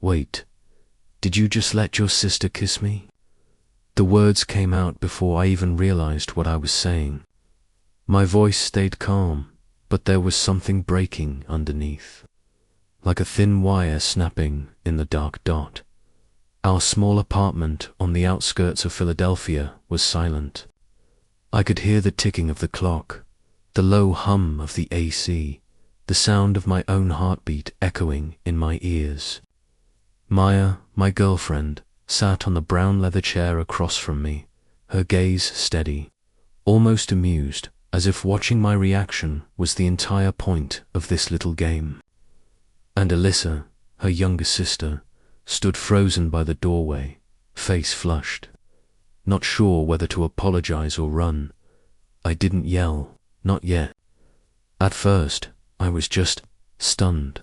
Wait, did you just let your sister kiss me? The words came out before I even realized what I was saying. My voice stayed calm, but there was something breaking underneath, like a thin wire snapping in the dark dot. Our small apartment on the outskirts of Philadelphia was silent. I could hear the ticking of the clock, the low hum of the AC, the sound of my own heartbeat echoing in my ears. Maya, my girlfriend, sat on the brown leather chair across from me, her gaze steady, almost amused, as if watching my reaction was the entire point of this little game. And Alyssa, her younger sister, stood frozen by the doorway, face flushed, not sure whether to apologize or run. I didn't yell, not yet. At first, I was just stunned.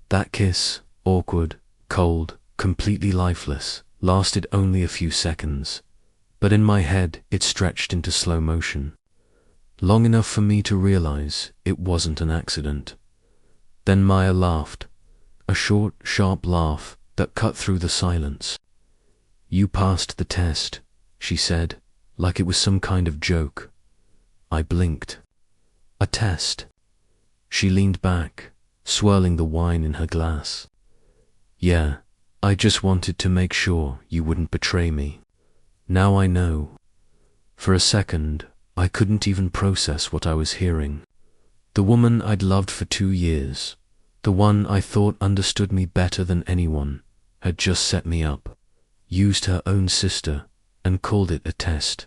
That kiss, awkward, cold, completely lifeless, lasted only a few seconds, but in my head it stretched into slow motion, long enough for me to realize it wasn't an accident. Then Maya laughed, a short, sharp laugh that cut through the silence. "You passed the test," she said, like it was some kind of joke. I blinked. "A test?" She leaned back, swirling the wine in her glass. "Yeah, I just wanted to make sure you wouldn't betray me. Now I know." For a second, I couldn't even process what I was hearing. The woman I'd loved for 2 years, the one I thought understood me better than anyone, had just set me up, used her own sister, and called it a test.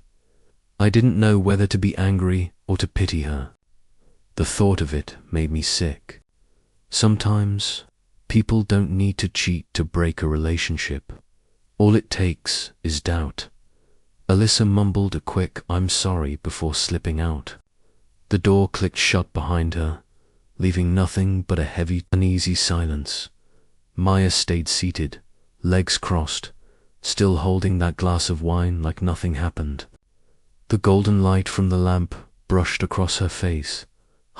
I didn't know whether to be angry or to pity her. The thought of it made me sick. Sometimes, people don't need to cheat to break a relationship. All it takes is doubt. Alyssa mumbled a quick "I'm sorry" before slipping out. The door clicked shut behind her, leaving nothing but a heavy, uneasy silence. Maya stayed seated, legs crossed, still holding that glass of wine like nothing happened. The golden light from the lamp brushed across her face,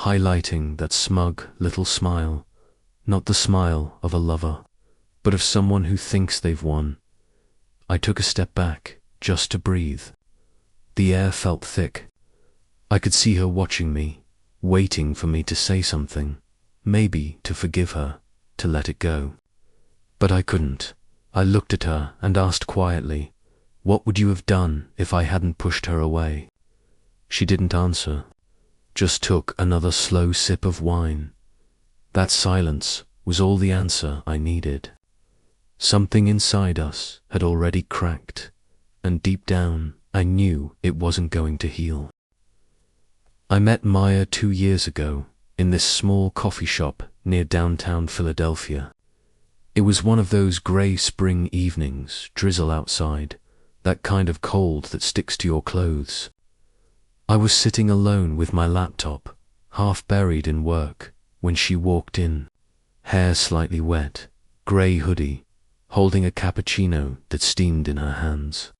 highlighting that smug little smile, not the smile of a lover, but of someone who thinks they've won. I took a step back, just to breathe. The air felt thick. I could see her watching me, waiting for me to say something, maybe to forgive her, to let it go. But I couldn't. I looked at her and asked quietly, "What would you have done if I hadn't pushed her away?" She didn't answer, just took another slow sip of wine. That silence was all the answer I needed. Something inside us had already cracked, and deep down I knew it wasn't going to heal. I met Maya 2 years ago in this small coffee shop near downtown Philadelphia. It was one of those grey spring evenings, drizzle outside, that kind of cold that sticks to your clothes. I was sitting alone with my laptop, half buried in work, when she walked in, hair slightly wet, grey hoodie, holding a cappuccino that steamed in her hands.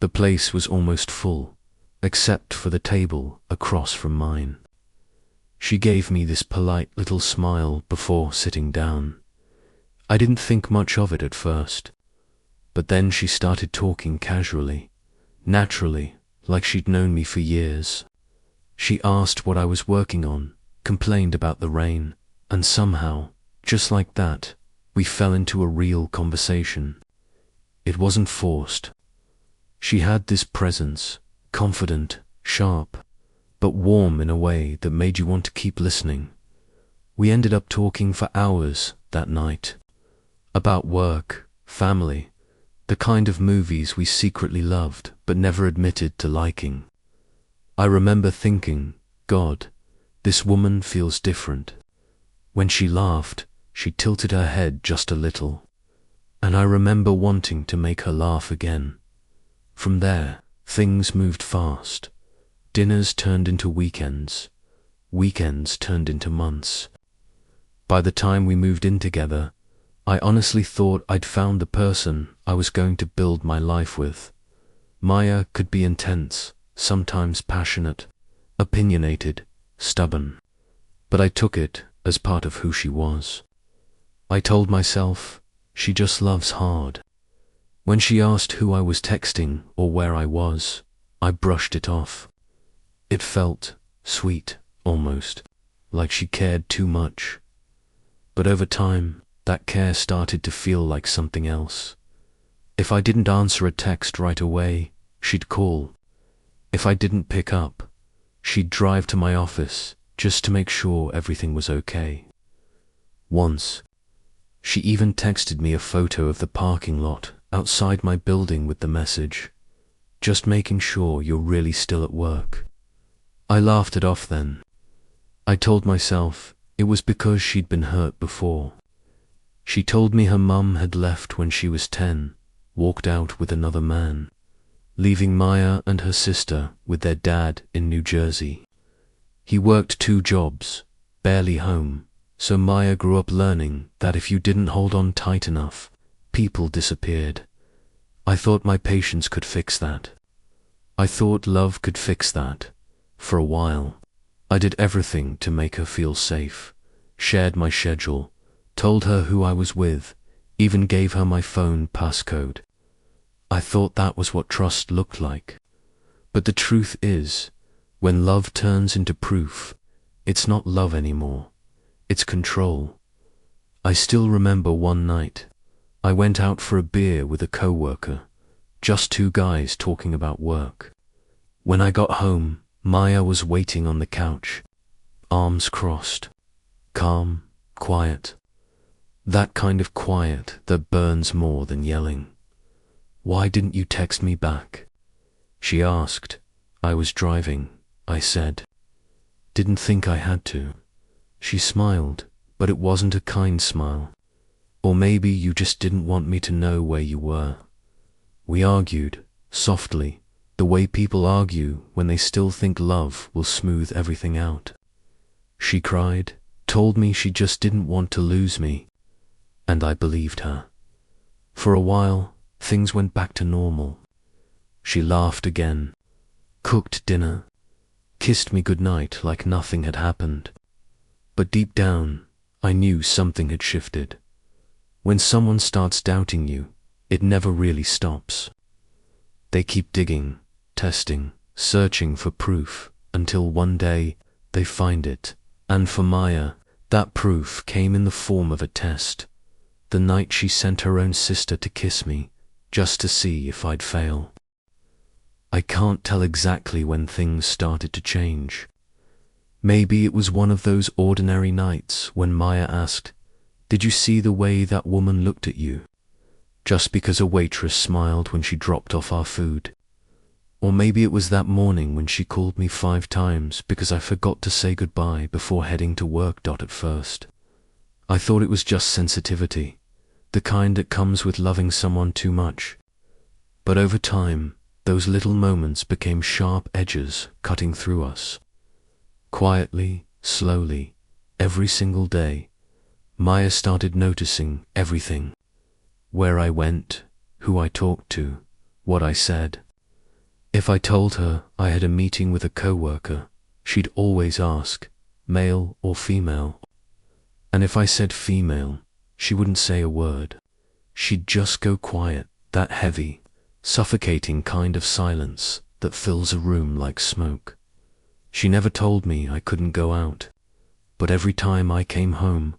The place was almost full, except for the table across from mine. She gave me this polite little smile before sitting down. I didn't think much of it at first, but then she started talking casually, naturally, like she'd known me for years. She asked what I was working on, complained about the rain, and somehow, just like that, we fell into a real conversation. It wasn't forced. She had this presence, confident, sharp, but warm in a way that made you want to keep listening. We ended up talking for hours that night, about work, family, the kind of movies we secretly loved but never admitted to liking. I remember thinking, God, this woman feels different. When she laughed, she tilted her head just a little, and I remember wanting to make her laugh again. From there, things moved fast. Dinners turned into weekends. Weekends turned into months. By the time we moved in together, I honestly thought I'd found the person I was going to build my life with. Maya could be intense, sometimes passionate, opinionated, stubborn, but I took it as part of who she was. I told myself, She just loves hard. When she asked who I was texting or where I was, I brushed it off. It felt sweet, almost, like she cared too much. But over time, that care started to feel like something else. If I didn't answer a text right away, she'd call. If I didn't pick up, she'd drive to my office just to make sure everything was okay. Once, she even texted me a photo of the parking lot outside my building with the message, "Just making sure you're really still at work." I laughed it off then. I told myself it was because she'd been hurt before. She told me her mum had left when she was 10, walked out with another man, leaving Maya and her sister with their dad in New Jersey. He worked 2 jobs, barely home, so Maya grew up learning that if you didn't hold on tight enough, people disappeared. I thought my patience could fix that. I thought love could fix that. For a while, I did everything to make her feel safe, shared my schedule, told her who I was with, even gave her my phone passcode. I thought that was what trust looked like. But the truth is, when love turns into proof, it's not love anymore. It's control. I still remember one night, I went out for a beer with a coworker, just 2 guys talking about work. When I got home, Maya was waiting on the couch, arms crossed, calm, quiet. That kind of quiet that burns more than yelling. "Why didn't you text me back?" she asked. "I was driving," I said. "Didn't think I had to." She smiled, but it wasn't a kind smile. "Or maybe you just didn't want me to know where you were." We argued, softly, the way people argue when they still think love will smooth everything out. She cried, told me she just didn't want to lose me, and I believed her. For a while, things went back to normal. She laughed again, cooked dinner, kissed me goodnight like nothing had happened. But deep down, I knew something had shifted. When someone starts doubting you, it never really stops. They keep digging, testing, searching for proof, until one day, they find it. And for Maya, that proof came in the form of a test. The night she sent her own sister to kiss me, just to see if I'd fail. I can't tell exactly when things started to change. Maybe it was one of those ordinary nights when Maya asked, "Did you see the way that woman looked at you?" Just because a waitress smiled when she dropped off our food. Or maybe it was that morning when she called me 5 times because I forgot to say goodbye before heading to work. At first, I thought it was just sensitivity, the kind that comes with loving someone too much. But over time, those little moments became sharp edges cutting through us. Quietly, slowly, every single day, Maya started noticing everything. Where I went, who I talked to, what I said. If I told her I had a meeting with a coworker, she'd always ask, male or female. And if I said female, she wouldn't say a word. She'd just go quiet, that heavy, suffocating kind of silence that fills a room like smoke. She never told me I couldn't go out, but every time I came home,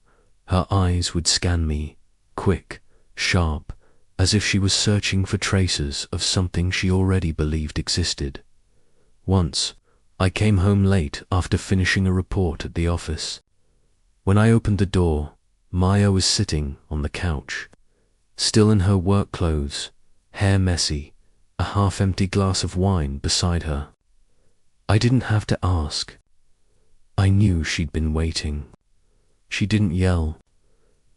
her eyes would scan me, quick, sharp, as if she was searching for traces of something she already believed existed. Once, I came home late after finishing a report at the office. When I opened the door, Maya was sitting on the couch, still in her work clothes, hair messy, a half-empty glass of wine beside her. I didn't have to ask. I knew she'd been waiting. She didn't yell.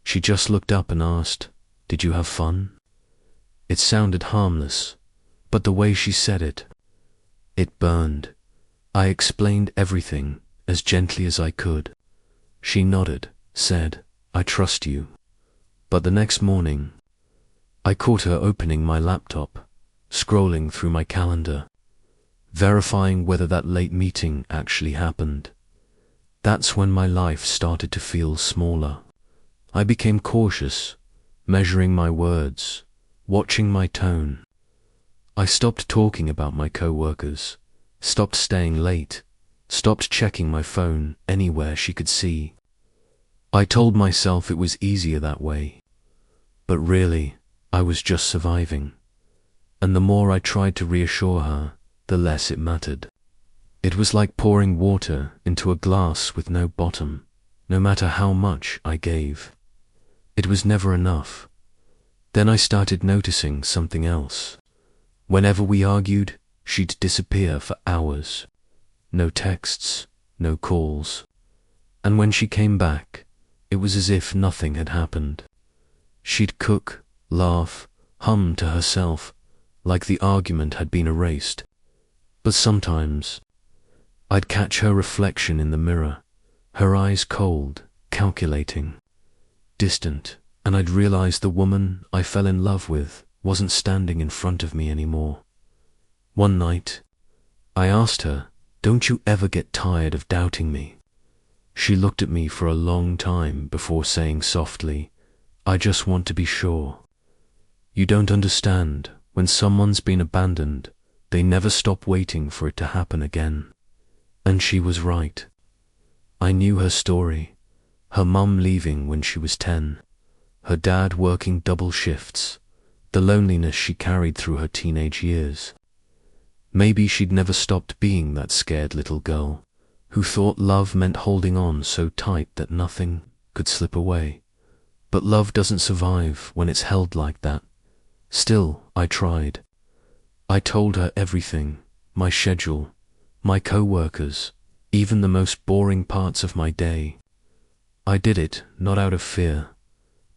She just looked up and asked, "Did you have fun?" It sounded harmless, but the way she said it burned. I explained everything as gently as I could. She nodded, said, "I trust you." But the next morning, I caught her opening my laptop, scrolling through my calendar, verifying whether that late meeting actually happened. That's when my life started to feel smaller. I became cautious, measuring my words, watching my tone. I stopped talking about my co-workers, stopped staying late, stopped checking my phone anywhere she could see. I told myself it was easier that way, but really, I was just surviving. And the more I tried to reassure her, the less it mattered. It was like pouring water into a glass with no bottom. No matter how much I gave, it was never enough. Then I started noticing something else. Whenever we argued, she'd disappear for hours. No texts, no calls. And when she came back, it was as if nothing had happened. She'd cook, laugh, hum to herself, like the argument had been erased. But sometimes, I'd catch her reflection in the mirror, her eyes cold, calculating, distant, and I'd realize the woman I fell in love with wasn't standing in front of me anymore. One night, I asked her, "Don't you ever get tired of doubting me?" She looked at me for a long time before saying softly, "I just want to be sure." You don't understand, when someone's been abandoned, they never stop waiting for it to happen again. And she was right. I knew her story, her mum leaving when she was 10, her dad working double shifts, the loneliness she carried through her teenage years. Maybe she'd never stopped being that scared little girl, who thought love meant holding on so tight that nothing could slip away. But love doesn't survive when it's held like that. Still, I tried. I told her everything, my schedule, my co-workers, even the most boring parts of my day. I did it not out of fear,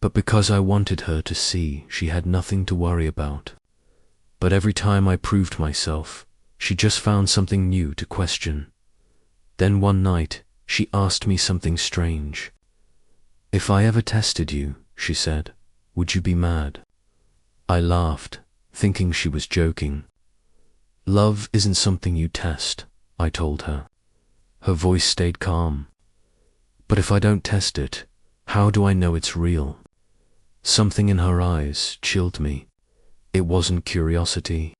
but because I wanted her to see she had nothing to worry about. But every time I proved myself, she just found something new to question. Then one night, she asked me something strange. "If I ever tested you," she said, "would you be mad?" I laughed, thinking she was joking. "Love isn't something you test," I told her. Her voice stayed calm. "But if I don't test it, how do I know it's real?" Something in her eyes chilled me. It wasn't curiosity.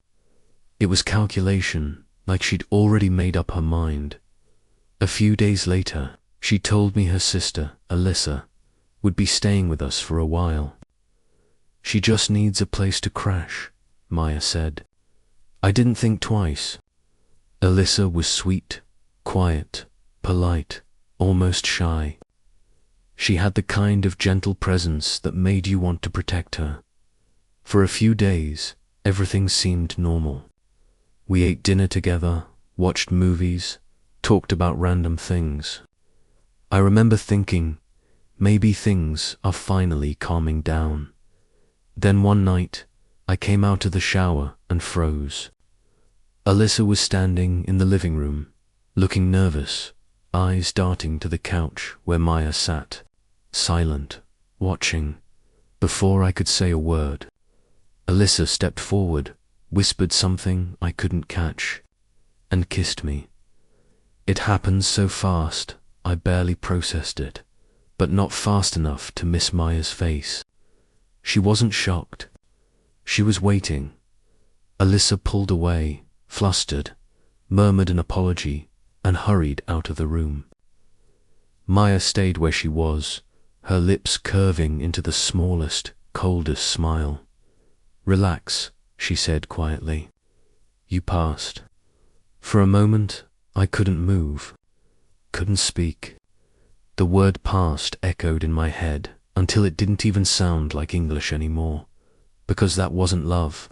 It was calculation, like she'd already made up her mind. A few days later, she told me her sister, Alyssa, would be staying with us for a while. "She just needs a place to crash," Maya said. I didn't think twice. Alyssa was sweet, quiet, polite, almost shy. She had the kind of gentle presence that made you want to protect her. For a few days, everything seemed normal. We ate dinner together, watched movies, talked about random things. I remember thinking, maybe things are finally calming down. Then one night, I came out of the shower and froze. Alyssa was standing in the living room, looking nervous, eyes darting to the couch where Maya sat, silent, watching. Before I could say a word, Alyssa stepped forward, whispered something I couldn't catch, and kissed me. It happened so fast, I barely processed it, but not fast enough to miss Maya's face. She wasn't shocked. She was waiting. Alyssa pulled away, flustered, murmured an apology, and hurried out of the room. Maya stayed where she was, her lips curving into the smallest, coldest smile. "Relax," she said quietly. "You passed." For a moment, I couldn't move, couldn't speak. The word "passed" echoed in my head until it didn't even sound like English anymore, because that wasn't love.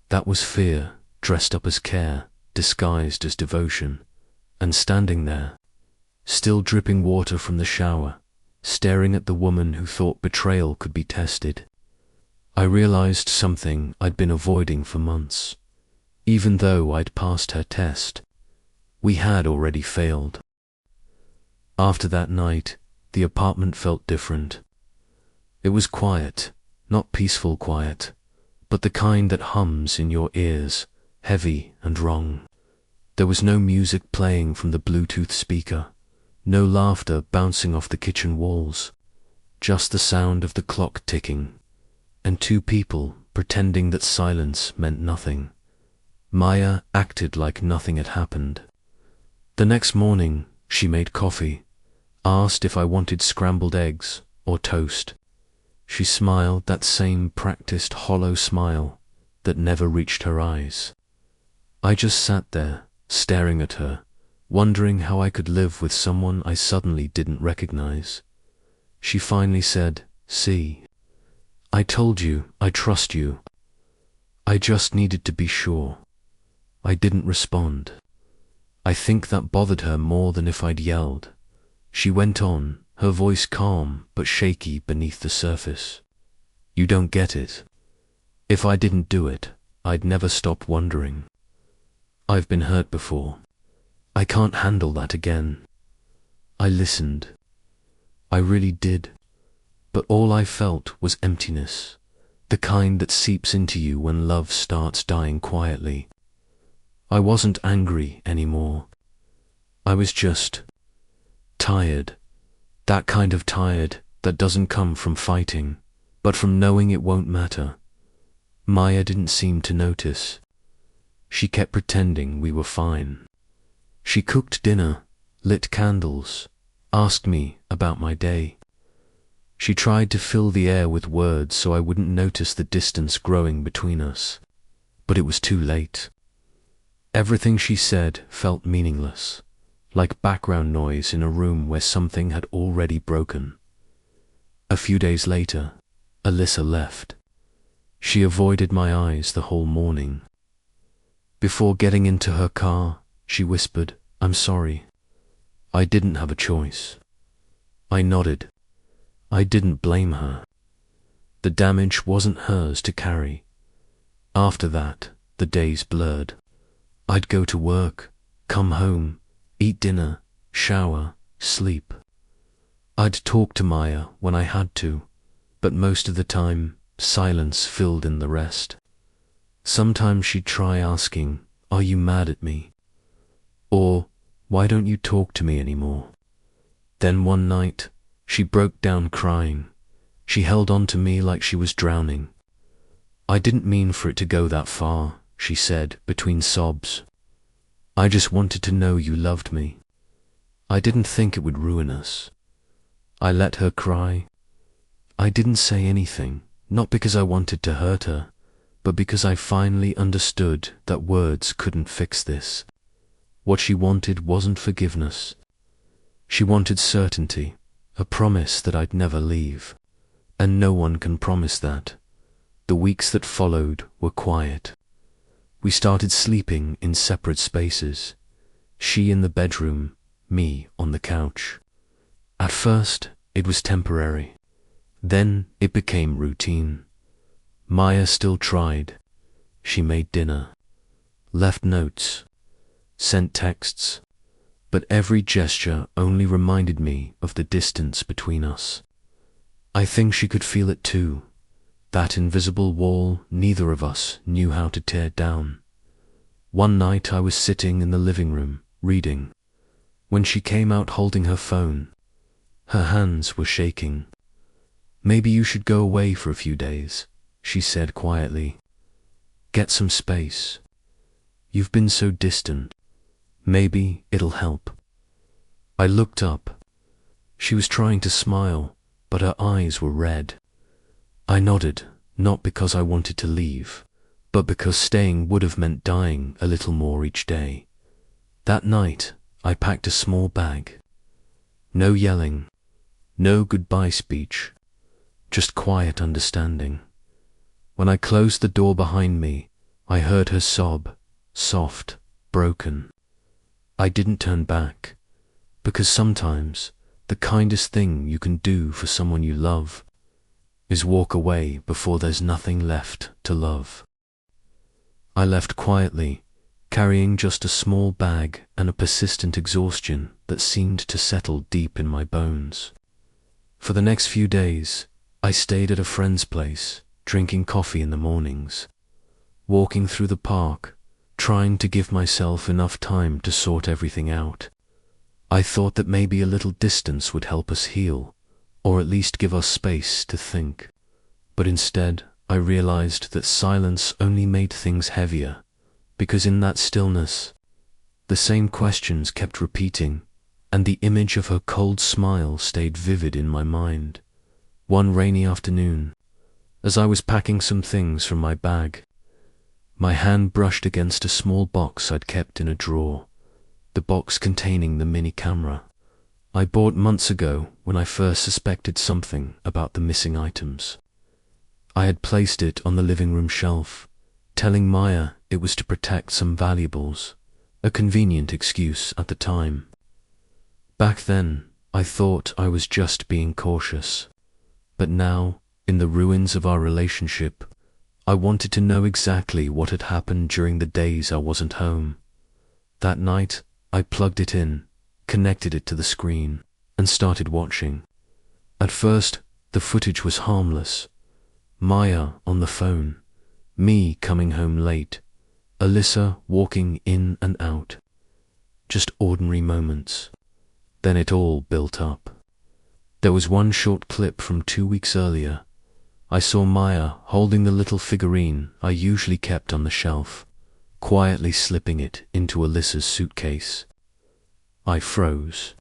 That was fear, dressed up as care, disguised as devotion. And standing there, still dripping water from the shower, staring at the woman who thought betrayal could be tested, I realized something I'd been avoiding for months. Even though I'd passed her test, we had already failed. After that night, the apartment felt different. It was quiet, not peaceful quiet, but the kind that hums in your ears, heavy and wrong. There was no music playing from the Bluetooth speaker, no laughter bouncing off the kitchen walls, just the sound of the clock ticking, and two people pretending that silence meant nothing. Maya acted like nothing had happened. The next morning, she made coffee, asked if I wanted scrambled eggs or toast. She smiled that same practiced hollow smile that never reached her eyes. I just sat there, staring at her, wondering how I could live with someone I suddenly didn't recognize. She finally said, "See, I told you I trust you. I just needed to be sure." I didn't respond. I think that bothered her more than if I'd yelled. She went on, her voice calm but shaky beneath the surface. "You don't get it. If I didn't do it, I'd never stop wondering. I've been hurt before. I can't handle that again." I listened. I really did. But all I felt was emptiness, the kind that seeps into you when love starts dying quietly. I wasn't angry anymore. I was just tired. That kind of tired that doesn't come from fighting, but from knowing it won't matter. Maya didn't seem to notice. She kept pretending we were fine. She cooked dinner, lit candles, asked me about my day. She tried to fill the air with words so I wouldn't notice the distance growing between us. But it was too late. Everything she said felt meaningless, like background noise in a room where something had already broken. A few days later, Alyssa left. She avoided my eyes the whole morning. Before getting into her car, she whispered, "I'm sorry. I didn't have a choice." I nodded. I didn't blame her. The damage wasn't hers to carry. After that, the days blurred. I'd go to work, come home, eat dinner, shower, sleep. I'd talk to Maya when I had to, but most of the time, silence filled in the rest. Sometimes she'd try asking, "Are you mad at me?" Or, "Why don't you talk to me anymore?" Then one night, she broke down crying. She held on to me like she was drowning. "I didn't mean for it to go that far," she said between sobs. "I just wanted to know you loved me. I didn't think it would ruin us." I let her cry. I didn't say anything, not because I wanted to hurt her, but because I finally understood that words couldn't fix this. What she wanted wasn't forgiveness. She wanted certainty, a promise that I'd never leave. And no one can promise that. The weeks that followed were quiet. We started sleeping in separate spaces. She in the bedroom, me on the couch. At first, it was temporary. Then it became routine. Maya still tried. She made dinner, left notes, sent texts, but every gesture only reminded me of the distance between us. I think she could feel it too, that invisible wall neither of us knew how to tear down. One night I was sitting in the living room, reading, when she came out holding her phone. Her hands were shaking. "Maybe you should go away for a few days," she said quietly. "Get some space. You've been so distant. Maybe it'll help." I looked up. She was trying to smile, but her eyes were red. I nodded, not because I wanted to leave, but because staying would have meant dying a little more each day. That night, I packed a small bag. No yelling, no goodbye speech, just quiet understanding. When I closed the door behind me, I heard her sob, soft, broken. I didn't turn back, because sometimes the kindest thing you can do for someone you love is walk away before there's nothing left to love. I left quietly, carrying just a small bag and a persistent exhaustion that seemed to settle deep in my bones. For the next few days, I stayed at a friend's place, drinking coffee in the mornings, walking through the park, trying to give myself enough time to sort everything out. I thought that maybe a little distance would help us heal, or at least give us space to think. But instead, I realized that silence only made things heavier, because in that stillness, the same questions kept repeating, and the image of her cold smile stayed vivid in my mind. One rainy afternoon, as I was packing some things from my bag, my hand brushed against a small box I'd kept in a drawer, the box containing the mini camera I bought months ago when I first suspected something about the missing items. I had placed it on the living room shelf, telling Maya it was to protect some valuables, a convenient excuse at the time. Back then, I thought I was just being cautious, but now, in the ruins of our relationship, I wanted to know exactly what had happened during the days I wasn't home. That night, I plugged it in, connected it to the screen, and started watching. At first, the footage was harmless. Maya on the phone, me coming home late, Alyssa walking in and out. Just ordinary moments. Then it all built up. There was one short clip from 2 weeks earlier. I saw Maya holding the little figurine I usually kept on the shelf, quietly slipping it into Alyssa's suitcase. I froze.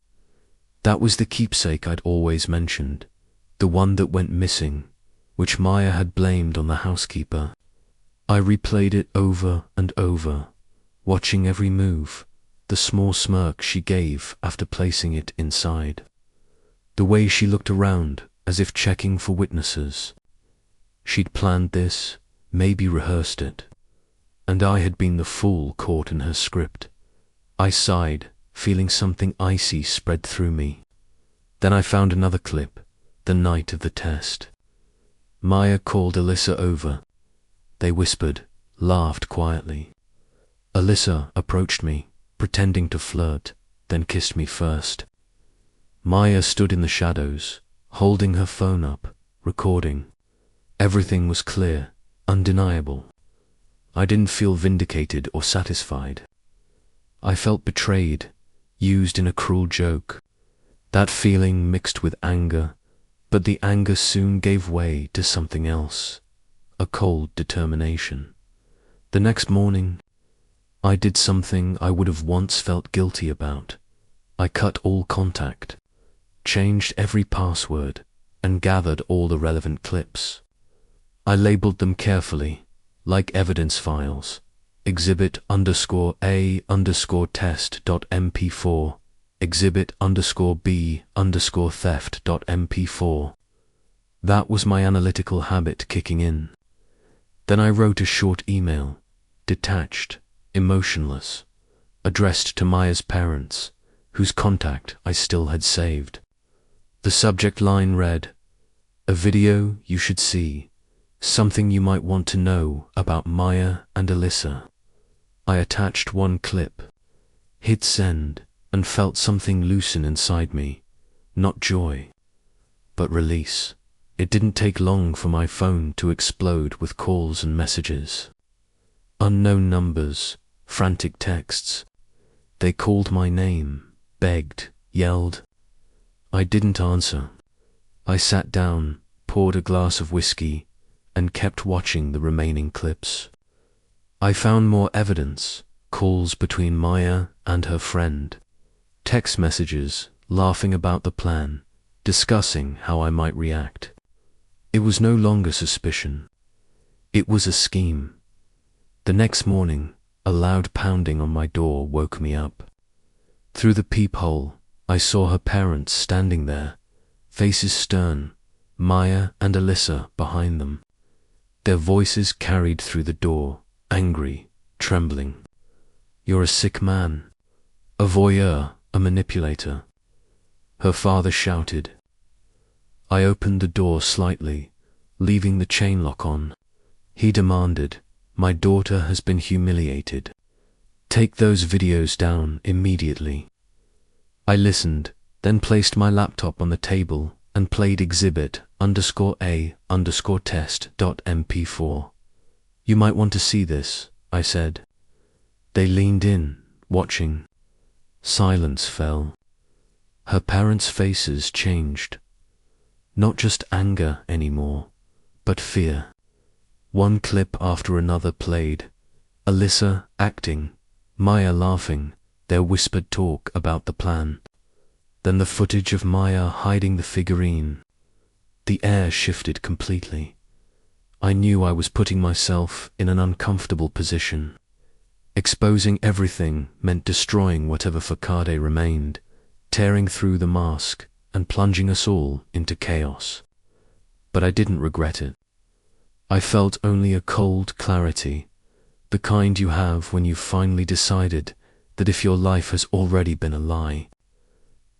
That was the keepsake I'd always mentioned, the one that went missing, which Maya had blamed on the housekeeper. I replayed it over and over, watching every move, the small smirk she gave after placing it inside, the way she looked around as if checking for witnesses. She'd planned this, maybe rehearsed it, and I had been the fool caught in her script. I sighed, feeling something icy spread through me. Then I found another clip, the night of the test. Maya called Alyssa over. They whispered, laughed quietly. Alyssa approached me, pretending to flirt, then kissed me first. Maya stood in the shadows, holding her phone up, recording. Everything was clear, undeniable. I didn't feel vindicated or satisfied. I felt betrayed, used in a cruel joke. That feeling mixed with anger, but the anger soon gave way to something else, a cold determination. The next morning, I did something I would have once felt guilty about. I cut all contact, changed every password, and gathered all the relevant clips. I labeled them carefully, like evidence files. Exhibit_A_test.mp4, Exhibit_B_theft.mp4. That was my analytical habit kicking in. Then I wrote a short email, detached, emotionless, addressed to Maya's parents, whose contact I still had saved. The subject line read, "A video you should see, something you might want to know about Maya and Alyssa." I attached one clip, hit send, and felt something loosen inside me, not joy, but release. It didn't take long for my phone to explode with calls and messages. Unknown numbers, frantic texts. They called my name, begged, yelled. I didn't answer. I sat down, poured a glass of whiskey, and kept watching the remaining clips. I found more evidence, calls between Maya and her friend, text messages laughing about the plan, discussing how I might react. It was no longer suspicion. It was a scheme. The next morning, a loud pounding on my door woke me up. Through the peephole, I saw her parents standing there, faces stern, Maya and Alyssa behind them. Their voices carried through the door, angry, trembling. "You're a sick man, a voyeur, a manipulator," her father shouted. I opened the door slightly, leaving the chain lock on. He demanded, "My daughter has been humiliated. Take those videos down immediately." I listened, then placed my laptop on the table and played Exhibit_A_test.mp4. "You might want to see this," I said. They leaned in, watching. Silence fell. Her parents' faces changed. Not just anger anymore, but fear. One clip after another played. Alyssa acting, Maya laughing, their whispered talk about the plan. Then the footage of Maya hiding the figurine. The air shifted completely. I knew I was putting myself in an uncomfortable position. Exposing everything meant destroying whatever facade remained, tearing through the mask and plunging us all into chaos. But I didn't regret it. I felt only a cold clarity, the kind you have when you've finally decided that if your life has already been a lie,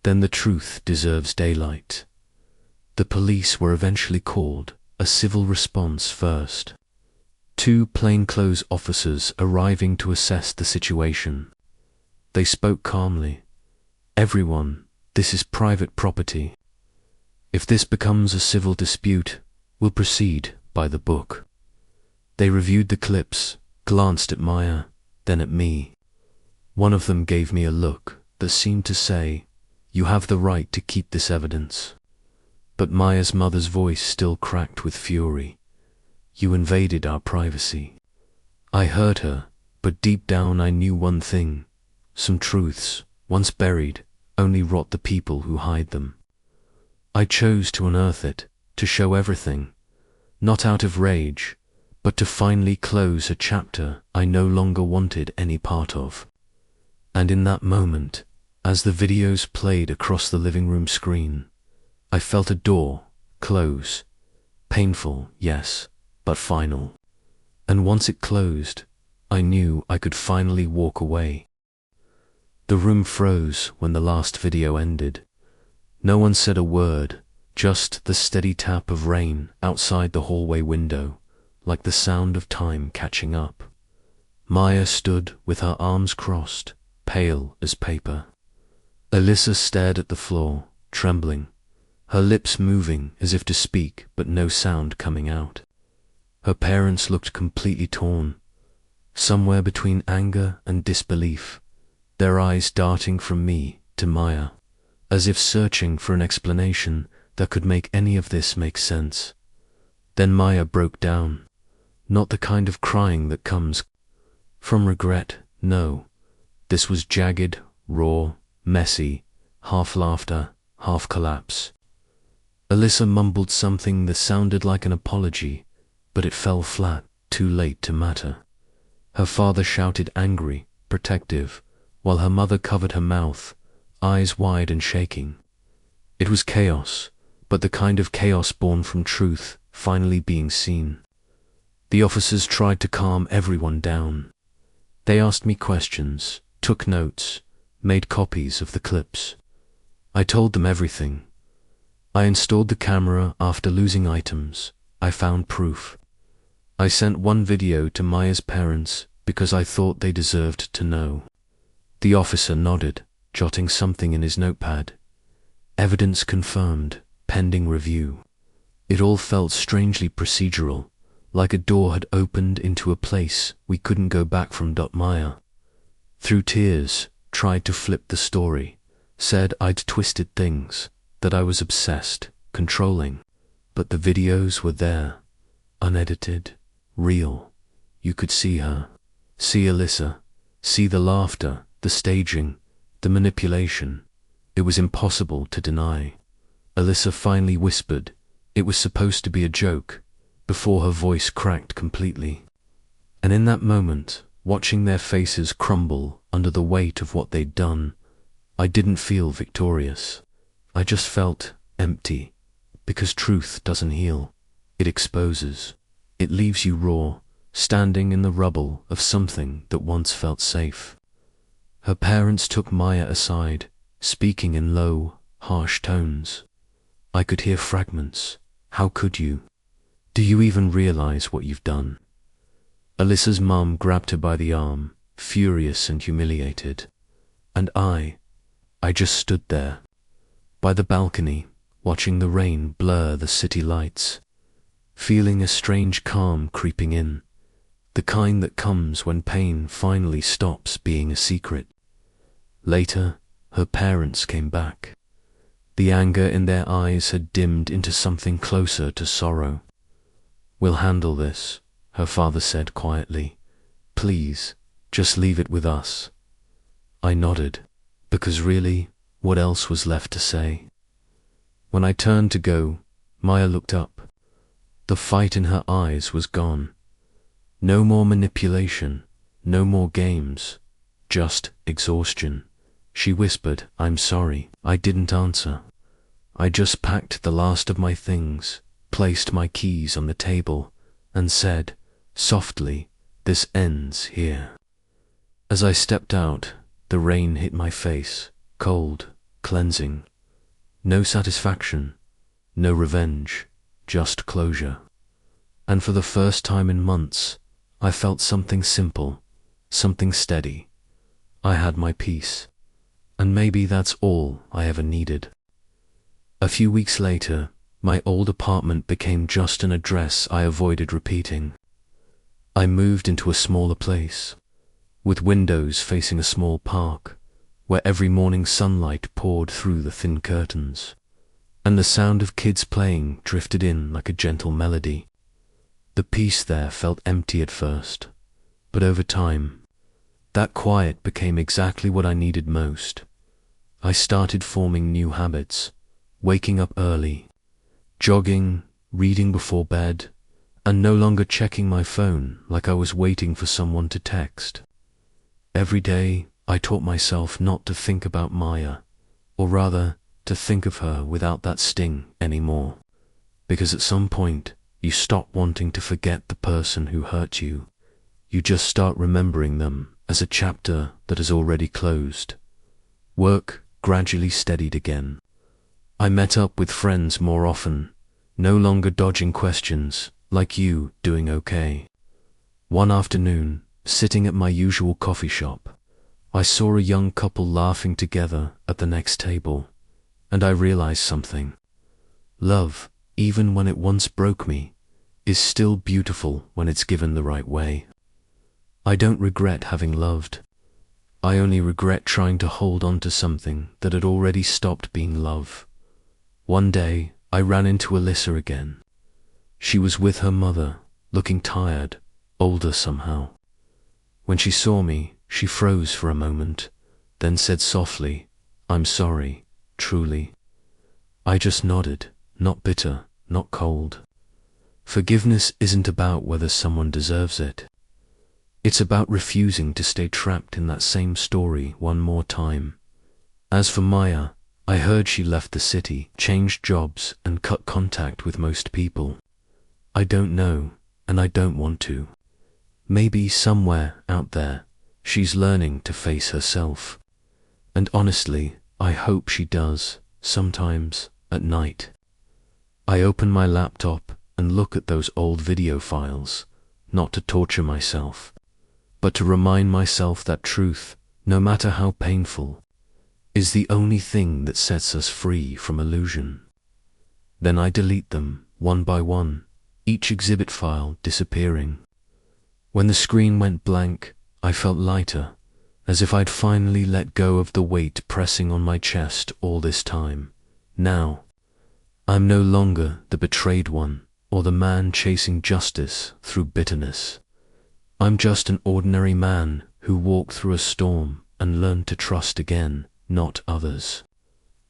then the truth deserves daylight. The police were eventually called, a civil response first. 2 plainclothes officers arriving to assess the situation. They spoke calmly. Everyone, this is private property. If this becomes a civil dispute, we'll proceed by the book. They reviewed the clips, glanced at Maya, then at me. One of them gave me a look that seemed to say, "You have the right to keep this evidence." But Maya's mother's voice still cracked with fury. "You invaded our privacy." I heard her, but deep down I knew one thing. Some truths, once buried, only rot the people who hide them. I chose to unearth it, to show everything, not out of rage, but to finally close a chapter I no longer wanted any part of. And in that moment, as the videos played across the living room screen, I felt a door close. Painful, yes, but final. And once it closed, I knew I could finally walk away. The room froze when the last video ended. No one said a word, just the steady tap of rain outside the hallway window, like the sound of time catching up. Maya stood with her arms crossed, pale as paper. Alyssa stared at the floor, trembling, her lips moving as if to speak but no sound coming out. Her parents looked completely torn, somewhere between anger and disbelief, their eyes darting from me to Maya, as if searching for an explanation that could make any of this make sense. Then Maya broke down, not the kind of crying that comes from regret, no. This was jagged, raw, messy, half laughter, half collapse. Alyssa mumbled something that sounded like an apology, but it fell flat, too late to matter. Her father shouted angry, protective, while her mother covered her mouth, eyes wide and shaking. It was chaos, but the kind of chaos born from truth finally being seen. The officers tried to calm everyone down. They asked me questions, took notes, made copies of the clips. I told them everything. I installed the camera after losing items. I found proof. I sent one video to Maya's parents because I thought they deserved to know. The officer nodded, jotting something in his notepad. Evidence confirmed, pending review. It all felt strangely procedural, like a door had opened into a place we couldn't go back from. Maya, through tears, tried to flip the story, said I'd twisted things, that I was obsessed, controlling, but the videos were there, unedited, real. You could see her, see Alyssa, see the laughter, the staging, the manipulation. It was impossible to deny. Alyssa finally whispered, it was supposed to be a joke, before her voice cracked completely. And in that moment, watching their faces crumble under the weight of what they'd done, I didn't feel victorious. I just felt empty, because truth doesn't heal. It exposes. It leaves you raw, standing in the rubble of something that once felt safe. Her parents took Maya aside, speaking in low, harsh tones. I could hear fragments. How could you? Do you even realize what you've done? Alyssa's mum grabbed her by the arm, furious and humiliated. And I just stood there, by the balcony, watching the rain blur the city lights, feeling a strange calm creeping in, the kind that comes when pain finally stops being a secret. Later, her parents came back. The anger in their eyes had dimmed into something closer to sorrow. We'll handle this, her father said quietly. Please, just leave it with us. I nodded, because really, what else was left to say? When I turned to go, Maya looked up. The fight in her eyes was gone. No more manipulation, no more games, just exhaustion. She whispered, I'm sorry. I didn't answer. I just packed the last of my things, placed my keys on the table, and said, softly, this ends here. As I stepped out, the rain hit my face, cold, cleansing. No satisfaction, no revenge, just closure. And for the first time in months, I felt something simple, something steady. I had my peace. And maybe that's all I ever needed. A few weeks later, my old apartment became just an address I avoided repeating. I moved into a smaller place, with windows facing a small park, where every morning sunlight poured through the thin curtains, and the sound of kids playing drifted in like a gentle melody. The peace there felt empty at first, but over time, that quiet became exactly what I needed most. I started forming new habits, waking up early, jogging, reading before bed, and no longer checking my phone like I was waiting for someone to text. Every day, I taught myself not to think about Maya, or rather, to think of her without that sting anymore. Because at some point, you stop wanting to forget the person who hurt you. You just start remembering them as a chapter that has already closed. Work gradually steadied again. I met up with friends more often, no longer dodging questions like you doing okay. One afternoon, sitting at my usual coffee shop, I saw a young couple laughing together at the next table, and I realized something. Love, even when it once broke me, is still beautiful when it's given the right way. I don't regret having loved. I only regret trying to hold on to something that had already stopped being love. One day, I ran into Alyssa again. She was with her mother, looking tired, older somehow. When she saw me, she froze for a moment, then said softly, I'm sorry, truly. I just nodded, not bitter, not cold. Forgiveness isn't about whether someone deserves it. It's about refusing to stay trapped in that same story one more time. As for Maya, I heard she left the city, changed jobs, and cut contact with most people. I don't know, and I don't want to. Maybe somewhere out there, she's learning to face herself. And honestly, I hope she does, sometimes, at night. I open my laptop and look at those old video files, not to torture myself, but to remind myself that truth, no matter how painful, is the only thing that sets us free from illusion. Then I delete them, one by one, each exhibit file disappearing. When the screen went blank, I felt lighter, as if I'd finally let go of the weight pressing on my chest all this time. Now, I'm no longer the betrayed one, or the man chasing justice through bitterness. I'm just an ordinary man who walked through a storm and learned to trust again, not others,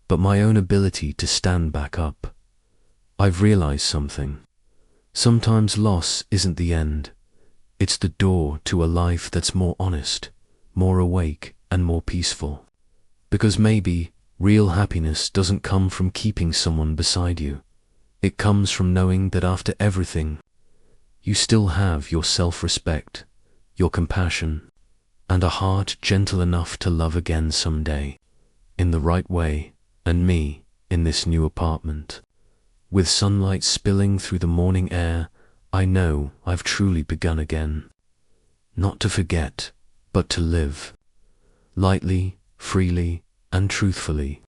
but my own ability to stand back up. I've realized something. Sometimes loss isn't the end. It's the door to a life that's more honest, more awake, and more peaceful. Because maybe real happiness doesn't come from keeping someone beside you. It comes from knowing that after everything, you still have your self-respect, your compassion, and a heart gentle enough to love again someday, in the right way, and me, in this new apartment. With sunlight spilling through the morning air, I know I've truly begun again. Not to forget, but to live. Lightly, freely, and truthfully.